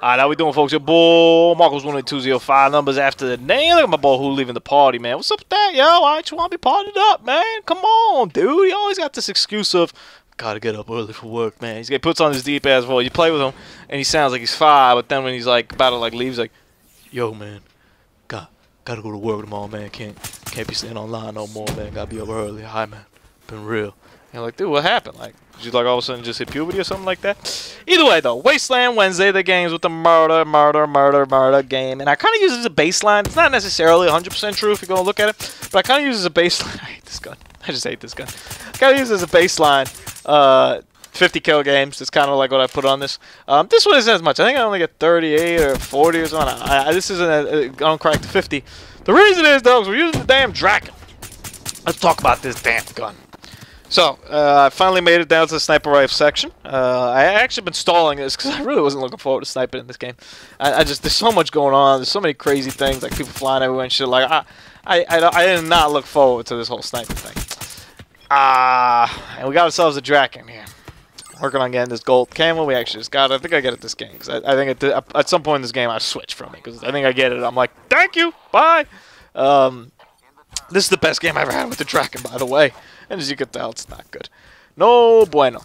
Alright, how we doing, folks? Your boy Marcos 18205 numbers after the name. Look at my boy who leaving the party, man. What's up with that, yo? Why don't you want to be partied up, man? Come on, dude. He always got this excuse of gotta get up early for work, man. He puts on his deep ass voice. You play with him, and he sounds like he's 5, but then when he's like about to like leave, he's like, "Yo, man, gotta go to work tomorrow, man. Can't be staying online no more, man. Gotta be up early. Hi, man. Been real." And you're like, dude, what happened? Like, did you like all of a sudden just hit puberty or something like that? Either way, though, Wasteland Wednesday, the games with the murder game, and I kind of use it as a baseline. It's not necessarily 100% true if you're gonna look at it, but I kind of use it as a baseline. I hate this gun. I just hate this gun. I kind of use it as a baseline. 50 kill games. It's kind of like what I put on this. This one isn't as much. I think I only get 38 or 40 or something. This isn't. I don't crack to 50. The reason is, though, is we're using the damn Drakon. Let's talk about this damn gun. So, I finally made it down to the sniper rifle section. I actually been stalling this because I really wasn't looking forward to sniping in this game. There's so much going on. There's so many crazy things, like people flying everywhere and shit. Like, I did not look forward to this whole sniping thing. And we got ourselves a Drakon here. Working on getting this gold camo. We actually just got it. I think I get it this game. Because I think at some point in this game I switched from it. Because I think I get it. I'm like, thank you. Bye. This is the best game I ever had with the Drakon, by the way. And as you can tell, it's not good. No bueno.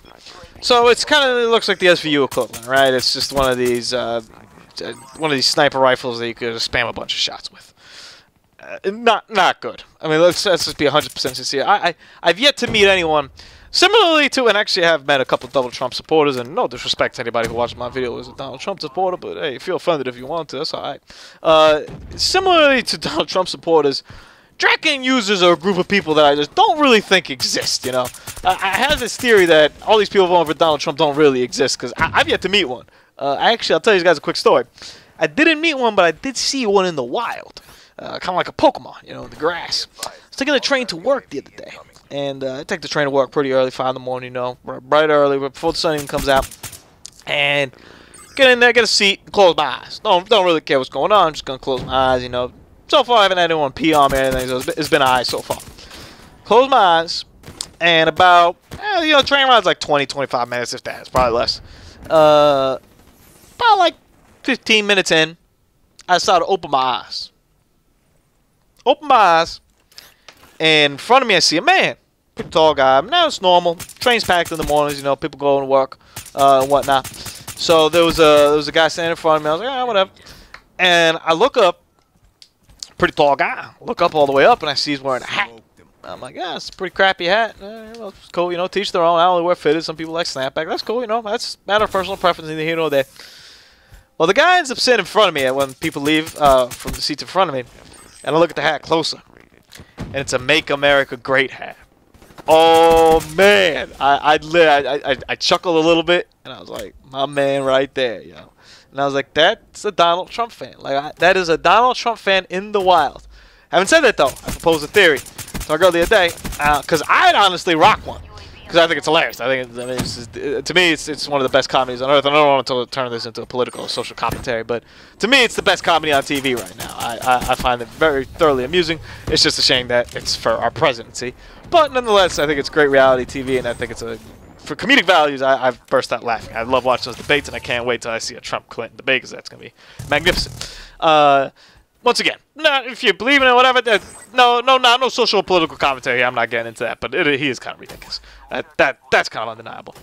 So it looks like the SVU equivalent, right? It's just one of these sniper rifles that you could spam a bunch of shots with. Not good. I mean, let's just be 100% sincere. I've yet to meet anyone similarly to, and actually have met a couple of Donald Trump supporters, and no disrespect to anybody who watched my video as a Donald Trump supporter, but hey, feel offended if you want to, that's alright. Similarly to Donald Trump supporters, Drakon users are a group of people that I just don't really think exist, you know? I have this theory that all these people voting for Donald Trump don't really exist, because I've yet to meet one. Actually, I'll tell you guys a quick story. I didn't meet one, but I did see one in the wild. Kind of like a Pokemon, you know, in the grass. I was taking the train to work the other day. And I take the train to work pretty early, 5 in the morning, you know, bright early, before the sun even comes out. And get in there, get a seat, and close my eyes. Don't really care what's going on. I'm just going to close my eyes, you know. So far, I haven't had anyone pee on me or anything, so it's been alright so far. Close my eyes, and about, you know, the train ride's like 20, 25 minutes, if that. It's probably less. About like 15 minutes in, I decided to open my eyes. Open my eyes, and in front of me, I see a man. Pretty tall guy. Now it's normal. Train's packed in the mornings, you know, people going to work and whatnot. So there was a guy standing in front of me. I was like, ah, whatever. And I look up. Pretty tall guy. Look up all the way up, and I see he's wearing a hat. I'm like, yeah, it's a pretty crappy hat. Well, it's cool, you know, teach their own. I only wear fitted. Some people like snapback. That's cool, you know. That's a matter of personal preference, neither here nor there. Well, the guy ends up sitting in front of me when people leave from the seats in front of me, and I look at the hat closer, and it's a Make America Great hat. Oh, man. I chuckled a little bit, and I was like, my man right there, you know. And I was like, that's a Donald Trump fan. Like, that is a Donald Trump fan in the wild. Having said that, though, I proposed a theory to our girl the other day, because I'd honestly rock one. Because I think it's hilarious. I think, to me, it's one of the best comedies on earth. And I don't want to turn this into a political or social commentary, but to me, it's the best comedy on TV right now. I find it very thoroughly amusing. It's just a shame that it's for our presidency. But nonetheless, I think it's great reality TV, and I think it's for comedic values, I've burst out laughing. I love watching those debates, and I can't wait till I see a Trump-Clinton debate, because that's going to be magnificent. Once again, if you believe in it, whatever, no social or political commentary. I'm not getting into that, but he is kind of ridiculous. That's kind of undeniable.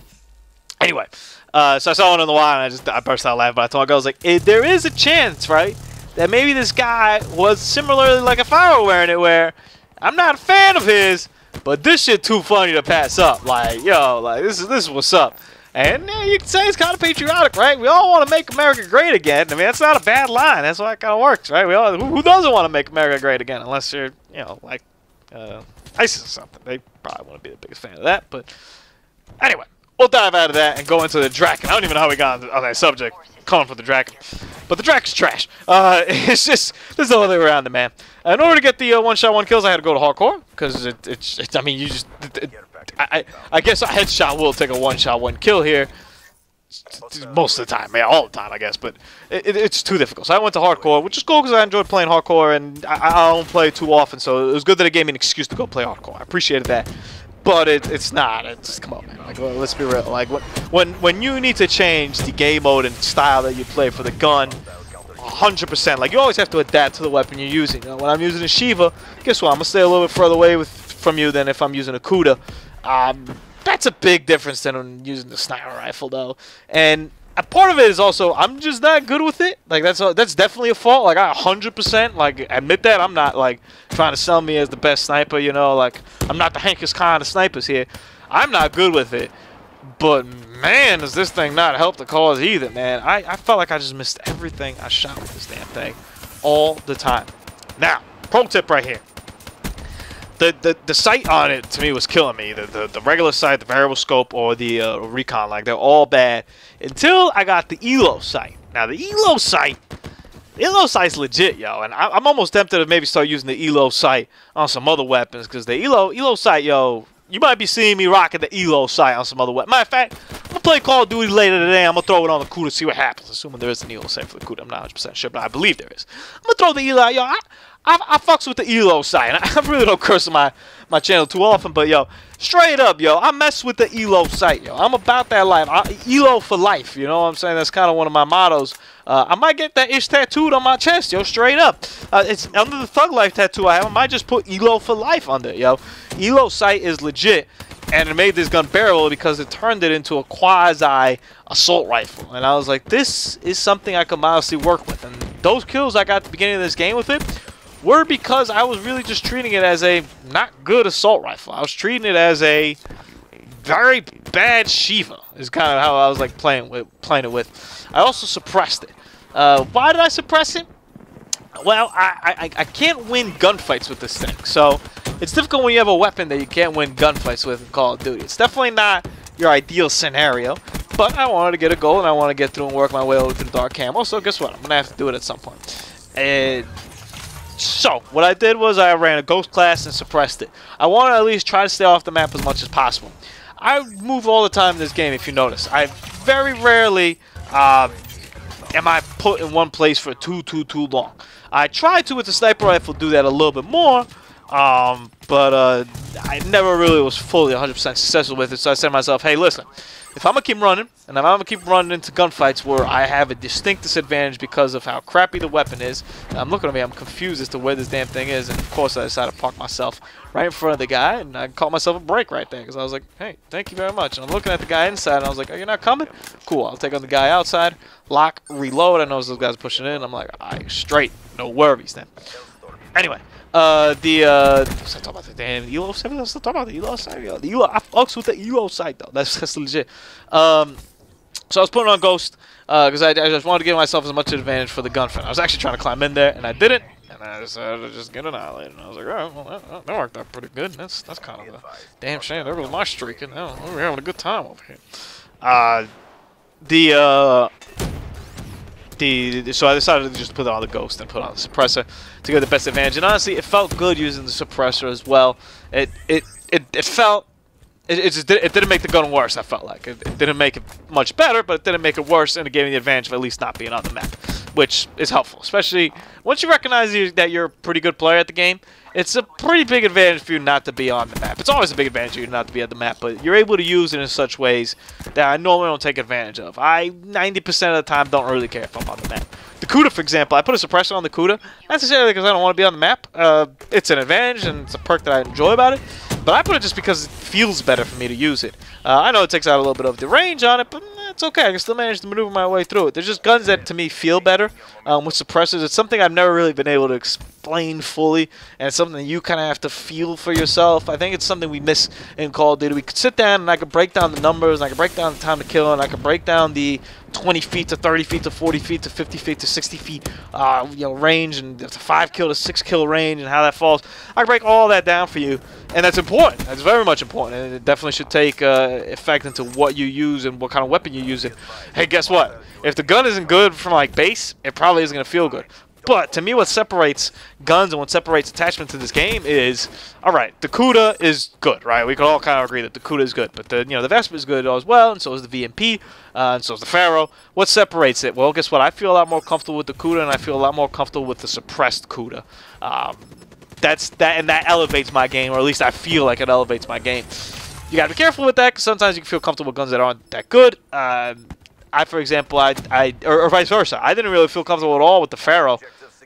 Anyway, so I saw one in the wild, and I burst out laughing, but I told my girl, I was like, there is a chance, right, that maybe this guy was similarly like if I were wearing it, where I'm not a fan of his, but this shit too funny to pass up. Like, yo, like this is what's up. And yeah, you can say it's kind of patriotic, right? We all want to make America great again. I mean, that's not a bad line. That's why it kind of works, right? Who doesn't want to make America great again? Unless you're, you know, like ISIS or something. They probably want to be the biggest fan of that. But anyway, we'll dive out of that and go into the Drakon. I don't even know how we got on that subject, calling for the Drakon. But the Drakon's trash. It's just, there's no other way around it, man. In order to get the one-shot, one-kills, I had to go to hardcore. Because I mean, you just, I guess a headshot will take a one-shot, one-kill here. Most of the time. Yeah, all the time, I guess. But it's too difficult. So I went to hardcore, which is cool because I enjoyed playing hardcore. And I don't play too often. So it was good that it gave me an excuse to go play hardcore. I appreciated that. but it's not. It's come on, man. Like, well, let's be real. Like when you need to change the game mode and style that you play for the gun, 100%. Like you always have to adapt to the weapon you're using. You know, when I'm using a Shiva, guess what? I'm gonna stay a little bit further away from you than if I'm using a Kuda. That's a big difference than when using the sniper rifle, though. And a part of it is also I'm just not good with it. Like that's definitely a fault. Like I 100% like admit that. I'm not like trying to sell me as the best sniper. You know, like I'm not the Hankest kind of snipers here. I'm not good with it. But man, does this thing not help the cause either, man. I felt like I just missed everything I shot with this damn thing all the time. Now, pro tip right here. The sight on it to me was killing me. The regular sight, the variable scope, or the recon, like they're all bad until I got the ELO sight. Now the ELO sight's legit, yo, and I'm almost tempted to maybe start using the ELO sight on some other weapons because the ELO sight, yo, you might be seeing me rocking the ELO sight on some other weapon. Matter of fact, I'm gonna play Call of Duty later today. I'm gonna throw it on the Kuda, see what happens. Assuming there is an ELO sight for the Kuda, I'm not 100% sure, but I believe there is. I'm gonna throw the ELO, yo. I fucks with the ELO sight. I really don't curse on my channel too often, but yo, straight up, yo, I mess with the ELO sight, yo. I'm about that life. ELO for life, you know what I'm saying? That's kind of one of my mottos. I might get that ish tattooed on my chest, yo, straight up. It's under the Thug Life tattoo I have. I might just put ELO for life under it, yo. ELO sight is legit, and it made this gun bearable because it turned it into a quasi assault rifle. And I was like, this is something I could modestly work with. And those kills I got at the beginning of this game with it were because I was really just treating it as a not good assault rifle. I was treating it as a very bad Shiva. Is kind of how I was like playing it with. I also suppressed it. Why did I suppress it? Well, I can't win gunfights with this thing. So it's difficult when you have a weapon that you can't win gunfights with in Call of Duty. It's definitely not your ideal scenario. But I wanted to get a goal and I want to get through and work my way over to the dark camo. So guess what? I'm gonna have to do it at some point. And so, what I did was I ran a ghost class and suppressed it. I want to at least try to stay off the map as much as possible. I move all the time in this game, if you notice. I very rarely am I put in one place for too long. I tried to, with the sniper rifle, do that a little bit more, but I never really was fully 100% successful with it. So I said to myself, hey, listen, if I'm going to keep running, and if I'm going to keep running into gunfights where I have a distinct disadvantage because of how crappy the weapon is, and I'm looking at me, I'm confused as to where this damn thing is, and of course I decided to park myself right in front of the guy, and I caught myself a break right there, because I was like, hey, thank you very much. And I'm looking at the guy inside, and I was like, oh, you're not coming? Cool, I'll take on the guy outside, lock, reload. I know those guys are pushing in. I'm like, all right, straight, no worries then. Anyway. Let's talk about the damn ELO sight. Let's talk about the ELO sight. The ELO, I fucks with the ELO sight though. That's legit. So I was putting on Ghost because I just wanted to give myself as much advantage for the gunfight. I was actually trying to climb in there and I didn't, and I decided to just get annihilated. And I was like, oh, well, that worked out pretty good. That's kind of a damn shame. There was my streak, and now we're having a good time over here. So I decided to just put on the Ghost and put on the suppressor to get the best advantage. And honestly, it felt good using the suppressor as well. It didn't make the gun worse. I felt like it didn't make it much better, but it didn't make it worse, and it gave me the advantage of at least not being on the map, which is helpful, especially once you recognize that you're a pretty good player at the game. It's a pretty big advantage for you not to be on the map. It's always a big advantage for you not to be at the map, but you're able to use it in such ways that I normally don't take advantage of. I 90% of the time don't really care if I'm on the map. The Kuda, for example, I put a suppressor on the Kuda, not necessarily because I don't want to be on the map. It's an advantage and it's a perk that I enjoy about it, but I put it just because it feels better for me to use it. I know it takes out a little bit of the range on it, but it's okay. I can still manage to maneuver my way through it. There's just guns that, to me, feel better with suppressors. It's something I've never really been able to explain fully, and it's something that you kind of have to feel for yourself. I think it's something we miss in Call of Duty. We could sit down, and I could break down the numbers, and I could break down the time to kill, and I could break down the 20 feet to 30 feet to 40 feet to 50 feet to 60 feet range, and the 5 kill to 6 kill range, and how that falls. I can break all that down for you, and that's important. That's very much important, and it definitely should take effect into what you use and what kind of weapon you use it. Hey, guess what? If the gun isn't good from like base, it probably isn't going to feel good. But to me, what separates guns and what separates attachment to this game is, all right, the Kuda is good, right? We can all kind of agree that the Kuda is good, but the Vespa is good as well, and so is the VMP, and so is the Pharaoh. What separates it? Well, guess what? I feel a lot more comfortable with the Kuda, and I feel a lot more comfortable with the suppressed Kuda. And that elevates my game, or at least I feel like it elevates my game. You gotta be careful with that because sometimes you can feel comfortable with guns that aren't that good. For example, or vice versa. I didn't really feel comfortable at all with the Pharaoh.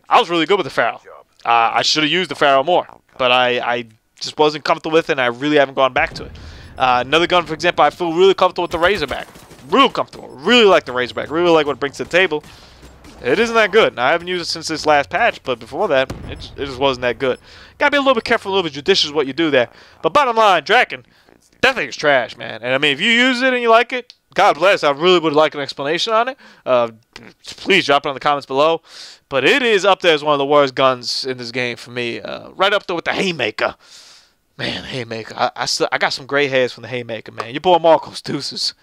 I was really good with the Pharaoh. I should have used the Pharaoh more, but I just wasn't comfortable with it, and I really haven't gone back to it. Another gun, for example, I feel really comfortable with the Razorback. Real comfortable. Really like the Razorback. Really like what it brings to the table. It isn't that good. Now, I haven't used it since this last patch, but before that, it just wasn't that good. Gotta be a little bit careful, a little bit judicious with what you do there. But bottom line, Drakon, that thing is trash, man. And I mean, if you use it and you like it, God bless. I really would like an explanation on it. Please drop it in the comments below. But it is up there as one of the worst guns in this game for me. Right up there with the Haymaker. Man, Haymaker. I got some gray hairs from the Haymaker, man. Your boy Marco's deuces.